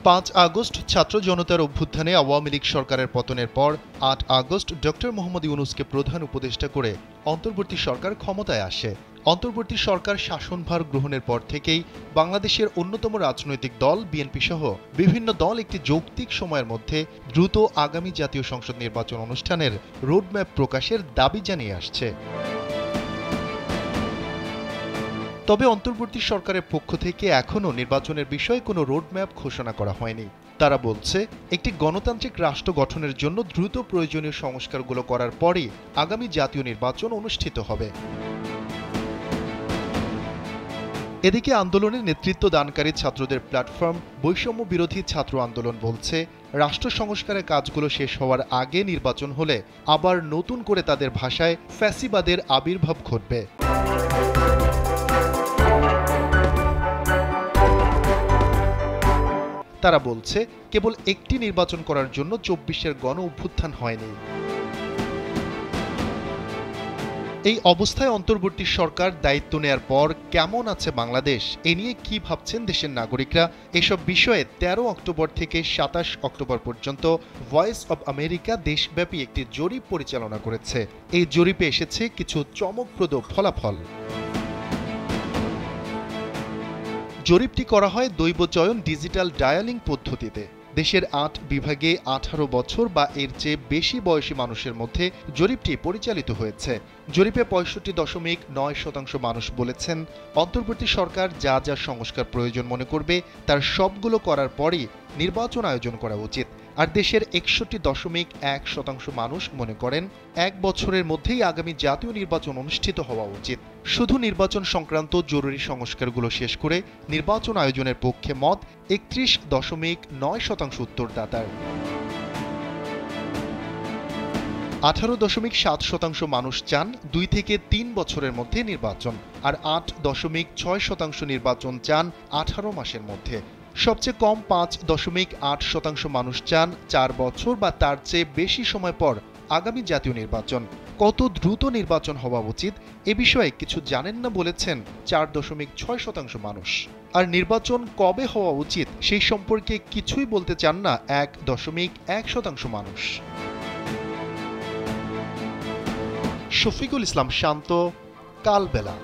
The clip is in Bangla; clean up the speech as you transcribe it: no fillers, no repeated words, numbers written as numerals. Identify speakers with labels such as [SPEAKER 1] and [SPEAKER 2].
[SPEAKER 1] 5 আগস্ট ছাত্র জনতার অভ্যুত্থানে আওয়ামী লীগ সরকারের পতনের পর 8 আগস্ট ডক্টর মোহাম্মদ ইউনূসকে প্রধান উপদেষ্টা করে অন্তর্বর্তী সরকার ক্ষমতায় আসে। অন্তর্বর্তী সরকার শাসনভার গ্রহণের পর থেকেই বাংলাদেশের অন্যতম রাজনৈতিক দল বিএনপি সহ বিভিন্ন দল একটি যৌক্তিক সময়ের মধ্যে দ্রুত আগামী জাতীয় সংসদ নির্বাচন অনুষ্ঠানের রোডম্যাপ প্রকাশের দাবি জানিয়ে আসছে। তবে অন্তর্বর্তী সরকারের পক্ষ থেকে এখনও নির্বাচনের বিষয়ে কোনো রোডম্যাপ ঘোষণা করা হয়নি। তারা বলছে, একটি গণতান্ত্রিক রাষ্ট্র গঠনের জন্য দ্রুত প্রয়োজনীয় সংস্কারগুলো করার পরই আগামী জাতীয় নির্বাচন অনুষ্ঠিত হবে। এদিকে আন্দোলনের নেতৃত্ব দানকারী ছাত্রদের প্ল্যাটফর্ম বৈষম্য বিরোধী ছাত্র আন্দোলন বলছে, রাষ্ট্র সংস্কারের কাজগুলো শেষ হওয়ার আগে নির্বাচন হলে আবার নতুন করে তাদের ভাষায় ফ্যাসিবাদের আবির্ভাব ঘটবে। তারা বলছে, কেবল একটি নির্বাচন করার জন্য 24-এর গণ অভ্যুত্থান হয়নি। এই অবস্থায় অন্তর্বর্তী সরকার দায়িত্ব নেয়ার পর কেমন আছে বাংলাদেশ, এ নিয়ে কি ভাবছেন দেশের নাগরিকরা, এসব বিষয়ে 13 অক্টোবর থেকে 27 অক্টোবর পর্যন্ত ভয়েস অব আমেরিকা দেশব্যাপী একটি জরিপ পরিচালনা করেছে। এই জরিপে এসেছে কিছু চমকপ্রদ ফলাফল। জরিপটি করা হয় দৈবচয়ন ডিজিটাল ডায়ালিং পদ্ধতিতে। দেশের 8 বিভাগে 18 বছর বা এর চেয়ে বেশি বয়সী মানুষের মধ্যে জরিপটি পরিচালিত হয়েছে। জরিপে 65.9% মানুষ বলেছেন, অন্তর্বর্তী সরকার যা যা সংস্কার প্রয়োজন মনে করবে তার সবগুলো করার পরই নির্বাচন আয়োজন করা উচিত। আর দেশের 61.1% মানুষ মনে করেন 1 বছরের মধ্যেই আগামী জাতীয় নির্বাচন অনুষ্ঠিত হওয়া উচিত। শুধু নির্বাচন সংক্রান্ত জরুরি সংস্কারগুলো শেষ করে নির্বাচন আয়োজনের পক্ষে মত 31.9% উত্তরদাতার। 18.7% মানুষ চান 2 থেকে 3 বছরের মধ্যে নির্বাচন, আর 8.6% নির্বাচন চান 18 মাসের মধ্যে। সবচেয়ে কম 5.8% মানুষ চান 4 বছর বা তার চেয়ে বেশি সময় পর আগামী জাতীয় নির্বাচন। কত দ্রুত নির্বাচন হওয়া উচিত এ বিষয়ে কিছু জানেন না বলেছেন 4.6% মানুষ। আর নির্বাচন কবে হওয়া উচিত সেই সম্পর্কে কিছুই বলতে চান না 1.1% মানুষ। শফিকুল ইসলাম শান্ত, কালবেলা।